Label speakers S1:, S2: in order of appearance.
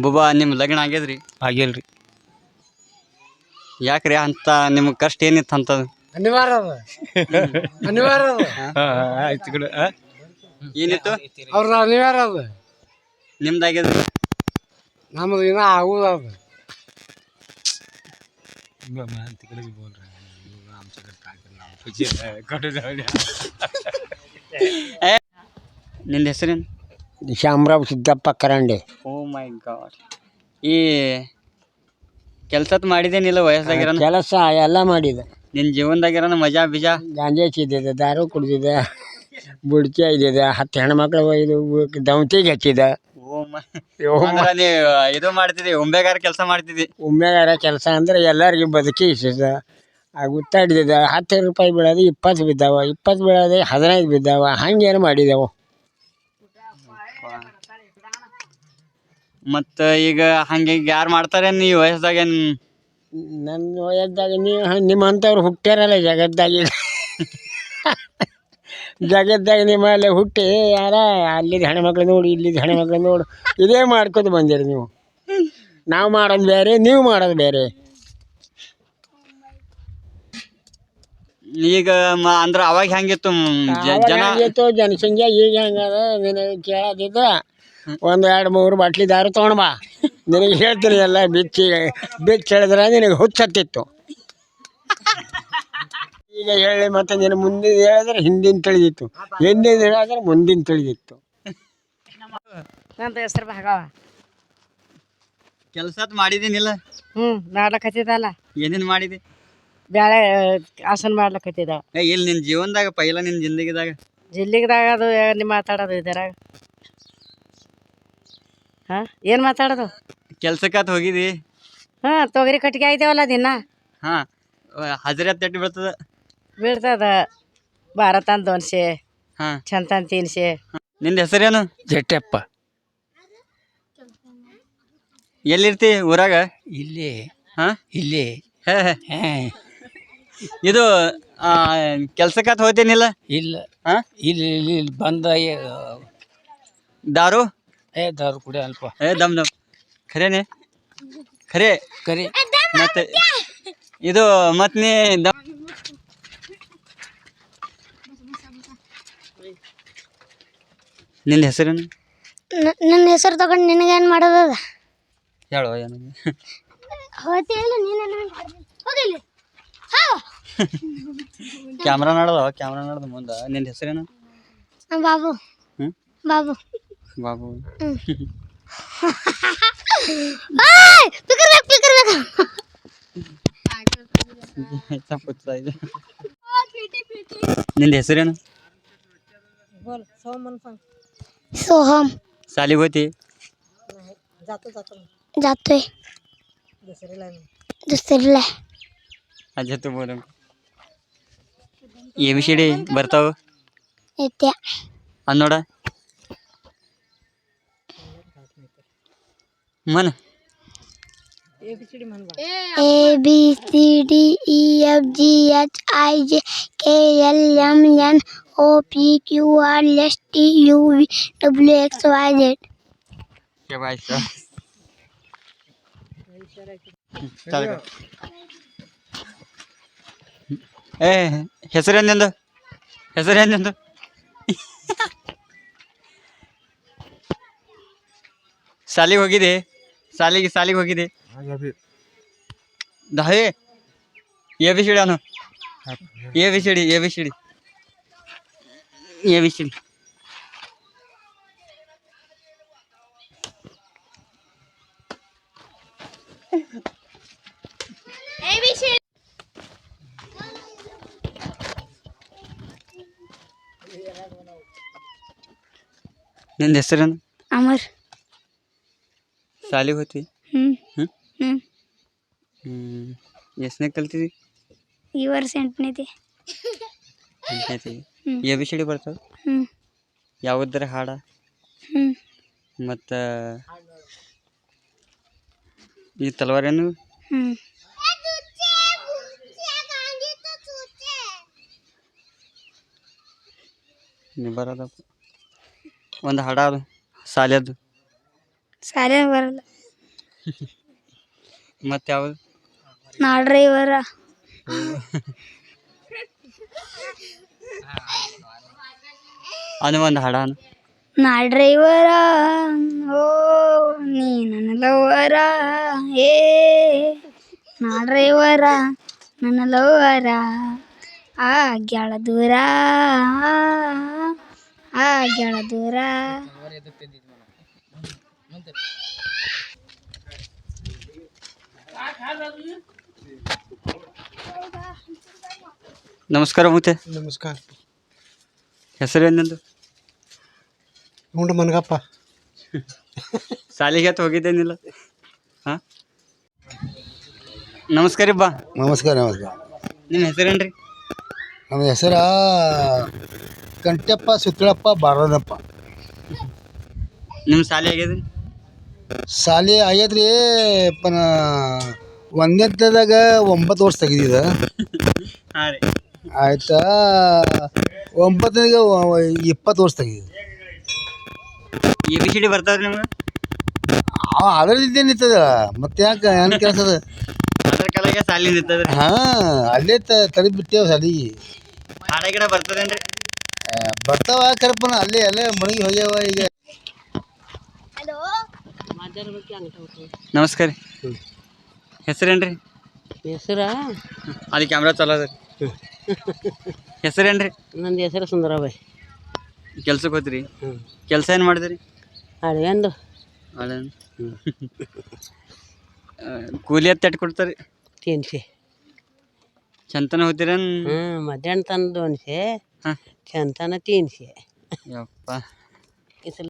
S1: ಬುಬಾ ನಿಮ್ಮ ಲಗ್ನ ಆಗ್ಯದ್ರಿ?
S2: ಆಗಿಲ್ರಿ.
S1: ಯಾಕ್ರಿ ಅಂತ ನಿಮ್ಗೆ ಕಷ್ಟ ಏನಿತ್ತು ಅಂತದು?
S3: ಅನಿವಾರ್ಯ ಅದ, ಅನಿವಾರ್ಯ ಅದ.
S2: ಆಯ್ತು ಕಡೆ
S1: ಏನಿತ್ತು?
S3: ಅವ್ರದ್ದು ಅನಿವಾರ್ಯ ಅದ.
S1: ನಿಮ್ದು ಆಗ್ಯದ್ರಿ?
S3: ನಮ್ದು ಇನ್ನೂ ಆಗುದ ಅದ.
S1: ನಿಂದ ಹೆಸರೇನು?
S3: ಶಾಮರಾವ್ ಸಿದ್ದಪ್ಪ ಕರಂಡೆ.
S1: ಓ ಮೈ ಗಾಡ್. ಈ ಕೆಲ್ಸತ್ ಮಾಡಿದೇನಿಲ್ಲ ವಯಸ್ಸಾಗಿರೋನು?
S3: ಕೆಲಸ ಎಲ್ಲ ಮಾಡಿದ.
S1: ನಿನ್ನ ಜೀವನದಾಗಿರೋನು ಮಜಾ ಬಿಜಾ?
S3: ಗಾಂಜಾ ಹಚ್ಚಿದ್ದೆ, ದಾರು ಕುಡ್ದಿದ್ದೆ, ಬುಡ್ಕಿ ಆಗಿದ್ದೆ, 10 ಹೆಣ್ಮಕ್ಳು ಇದು ದೌತಿಗೆ ಹಚ್ಚಿದ.
S1: ಓ ಮೈ. ನೀ ಇದು ಮಾಡ್ತಿದ್ದಿ, ಉಂಬೆಗಾರ ಕೆಲಸ ಮಾಡ್ತಿದ್ದಿ?
S3: ಉಮ್ಮೆಗಾರ ಕೆಲಸ ಅಂದ್ರೆ ಎಲ್ಲರಿಗೂ ಬದುಕಿಸಿದ. ಗುತ್ತಾಡಿದ 10 ರೂಪಾಯಿ ಬೀಳೋದು 20 ಬಿದ್ದಾವ, 20 ಬೀಳೋದು 15 ಬಿದ್ದಾವ. ಹಂಗೇನು ಮಾಡಿದೆವು.
S1: ಮತ್ತು ಈಗ ಹಂಗೆ ಯಾರು ಮಾಡ್ತಾರೆ ನೀ ವಯಸ್ಸಾಗ?
S3: ನನ್ನ ವಯಸ್ಸಾಗ ನಿಮ್ಮಂಥವ್ರು ಹುಟ್ಟ್ಯಾರಲ್ಲ ಜಗತ್ತಾಗಿ. ಜಗತ್ತಾಗ ನಿಮ್ಮಲ್ಲಿ ಹುಟ್ಟಿ ಯಾರ ಅಲ್ಲಿದ್ದು ಹೆಣ್ಮಕ್ಳು ನೋಡು, ಇಲ್ಲಿದ್ದು ಹೆಣ್ಮಕ್ಳು ನೋಡು, ಇದೇ ಮಾಡ್ಕೊತ ಬಂದಿರಿ ನೀವು. ನಾವು ಮಾಡೋದು ಬೇರೆ, ನೀವು ಮಾಡೋದು ಬೇರೆ.
S1: ಈಗ ಅಂದ್ರೆ ಅವಾಗ ಹೆಂಗಿತ್ತು
S3: ಜನಸಂಖ್ಯೆ? ಈಗ ಹೆಂಗದ ನಿನಗೆ ಕೇಳೋದಿದ್ದ, 1 2 3 ಬಾಟ್ಲಿ ದಾರು ತೊಗೊಂಡು ಬಾ, ನಿನಗೆ ಹೇಳ್ತೀನಿ ಎಲ್ಲ ಬಿಚ್ಚಿ ಹೇಳಿದ್ರೆ ನಿನಗೆ ಹುಚ್ಚತ್ತಿತ್ತು. ಈಗ ಹೇಳಿ ಮತ್ತೆ ನೀನು ಮುಂದಿನ ಹೇಳಿದ್ರೆ ಹಿಂದಿನ ತಿಳಿದಿತ್ತು, ಹಿಂದಿನ ಹೇಳಿದ್ರೆ ಮುಂದಿನ ತಿಳಿದಿತ್ತು.
S4: ನನ್ನ ಹೆಸರು ಭಾಗವ.
S1: ಕೆಲಸ ಮಾಡಿದೇನಿಲ್ಲ?
S4: ಮಾಡ್ಲಕತ್ತಿದ್ದಲ್ಲ.
S1: ಏನೇನು ಮಾಡಿದೆ?
S4: ಬ್ಯಾಳೆ ಆಸನ ಮಾಡ್ಲಕತ್ತಿದ್ದ.
S1: ಇಲ್ಲಿ ನಿನ್ನ ಜೀವನದಾಗ ಪೈಲ ನಿನ್ನ ಜಿಂದಗಿದಾಗ
S4: ಜಿಲ್ಲಿಗದಾಗ ಅದು ನಿಮ್ಮ ಮಾತಾಡೋದು ಇದರಾಗ ಏನು ಮಾತಾಡೋದು?
S1: ಕೆಲ್ಸಕ್ಕೆ ಹೋಗಿದಿ?
S4: ತೊಗರಿ ಕಟ್ಟಿಗೆ ಆಯ್ತೇವಲ್ಲ ದಿನ.
S1: ಹಜರಿ ಎಟ್ಟು ಬೀಳ್ತದ?
S4: ಬೀಳ್ತದ 12 ತನ 200, ಚಂದ ತನ 300.
S1: ನಿಂದ ಹೆಸರೇನು?
S3: ಜಟ್ಟಪ್ಪ.
S1: ಎಲ್ಲಿರ್ತಿ ಊರಾಗ?
S3: ಇಲ್ಲಿ.
S1: ಇಲ್ಲಿ. ಇದು ಕೆಲ್ಸಕ್ಕೆ ಹೋಗ್ತೇನಿಲ್ಲ?
S3: ಇಲ್ಲ. ಇಲ್ಲಿ ಇಲ್ಲಿ ಬಂದ
S1: ದಾರು
S3: ದಾರು ಕುಡಿ ಅಲ್ಪ.
S1: ದಮ್ ಖರೇನೆ? ಖರೆ
S3: ಕರಿ.
S1: ಮತ್ತೆ ಇದು ಮತ್ ನೀ ನಿಂದ ಹೆಸರೇನು?
S5: ನನ್ನ ಹೆಸರು ತಗೊಂಡು ನಿನಗೇನು ಮಾಡೋದದ?
S1: ಹೇಳು ಏನು? ಕ್ಯಾಮ್ರಾ ನಡ್ದ ಮುಂದೆ. ನಿಂದ ಹೆಸರೇನು?
S5: ಬಾಬು. ಬಾಬು.
S1: ಬಾಬು. ನಿಂದ ಹೆಸರೇನು?
S5: सोहम.
S1: साली होती?
S5: जातोय दुसरीला.
S1: अच्छा तू बोल. ABCD ಬರ್ತಾವ?
S5: येत्या.
S1: ಅನ್ನೋಡ मन
S5: ABCDEFGHIJKLMNOPQRSTUVWXYZ.
S1: क्या भाई ಹೆಸರೇನು? ಹೆಸರೇನು? ಸಾಲಿಗೆ ಹೋಗಿದೆ? ಸಾಲಿಗೆ ಹೋಗಿದೆ? ದಹೆ ABCD ಅನು. ABCD ನಿಂದ ಹೆಸರೇನು?
S5: अमर.
S1: ಸಾಲಿಗೆ ಹೋತಿ? ಎಷ್ಟನೇ ಕಲ್ತಿದಿ?
S5: ಈ ವರ್ಷ 8ನೇದು.
S1: ABCD ಬರ್ತಾವ? ಯಾವುದರ ಹಾಡ? ಮತ್ತು ಈ ತಲವಾರೇನು? ನೀವು ಬರೋದಪ್ಪ ಒಂದು ಹಾಡ ಅದು ಸಾಲಿಯದ್ದು.
S5: ಸಾಲೆ ಬರಲ್ಲ.
S1: ಮತ್ತೆ ಯಾವುದು?
S5: ನಾಲ್ ಡ್ರೈವರ
S1: ಅದು ಒಂದು ಹಾಡಾನು.
S5: ನಾಲ್ ಡ್ರೈವರ ಓ ನೀ ನನ್ನ ಲವ್ವರ ಏ ನಾಲ್ ಡ್ರೈವರ ನನ್ನ ಲವ್ವರ ಆಗ್ಯಾಳ ದೂರ ಆಗ್ಯಾಳ ದೂರ.
S1: ನಮಸ್ಕಾರ ಮುತ್ತೆ.
S2: ನಮಸ್ಕಾರ.
S1: ಹೆಸರು ಏನಂದು?
S2: ಉಂಡು ಮನಗಪ್ಪ.
S1: ಸಾಲಿಗೆ ಹೋಗಿದ್ದೇನಿಲ್ಲ? ಹಾಂ, ನಮಸ್ಕಾರ ಬಾ.
S2: ನಮಸ್ಕಾರ ನಮಸ್ಕಾರ.
S1: ನಿಮ್ಮ ಹೆಸರೇನ್ರಿ?
S2: ನಮ್ಮ ಹೆಸರ ಕಂಟಪ್ಪ ಸುತ್ತಳಪ್ಪ ಬಾರದಪ್ಪ.
S1: ನಿಮ್ಮ ಸಾಲಿ ಆಗ್ಯದ್ರಿ?
S2: ಶಾಲೆ ಆಗ್ಯದ್ರಿ ಪನ ಒಂದನೇದಾಗ 9 ವರ್ಷ ತೆಗೆದಿದ.
S1: ಹಾಂ ರೀ.
S2: ಆಯ್ತಾ 9ನೇಗೆ 20 ವರ್ಷ ತೆಗೆದಿದೆ.
S1: ABCD ಬರ್ತಾವ್ರಿ ನಿಮ್ಗೆ?
S2: ಅದರದ್ದೇ ನಿಂತದ ಮತ್ತೆ ಯಾಕೆ ಏನು ಕೆಲಸ ಅದ?
S1: ಅದ್ರ ಕಾಲಾಗೆ ಸಾಲಿ ನಿಂತದ್ರಿ.
S2: ಹಾಂ ಅಲ್ಲೇ ತೆಗೆದು ಬಿಟ್ಟೇವು ಶಾಲಿಗೆ.
S1: ಹಾಡ ಗಿಡ ಬರ್ತದೇನ್ರಿ?
S2: ಬರ್ತಾವ ಕರಪ್ಪನ ಅಲ್ಲೇ ಅಲ್ಲೇ ಮನೆಗೆ ಹೋಗ್ಯಾವ ಈಗ.
S1: ನಮಸ್ಕಾರ ರೀ. ಹೆಸರೇನ್ರಿ?
S4: ಹೆಸರ
S1: ಅಲ್ಲಿ ಕ್ಯಾಮ್ರಾ ಚಲೋ ಅದ. ಹೆಸರೇನ್ರಿ?
S4: ನಂದು ಹೆಸರು ಸುಂದರಬಾಯಿ.
S1: ಕೆಲ್ಸಕ್ಕೆ ಹೋದ್ರಿ? ಕೆಲಸ ಏನು ಮಾಡಿದ್ರಿ?
S4: ಅಳಿಯಂದು
S1: ಹಳೆ ಕೂಲಿ ಎತ್ತು ಎಟ್ಟು ಕೊಡ್ತಾರೆ?
S4: 300.
S1: ಚಂತನ ಹೋಗ್ತೀರೇನು?
S4: ಮಧ್ಯಾಹ್ನ ತನಕ 200,
S1: ಹಾಂ.
S4: ಚಂತನ 300.
S1: ಯಪ್ಪ.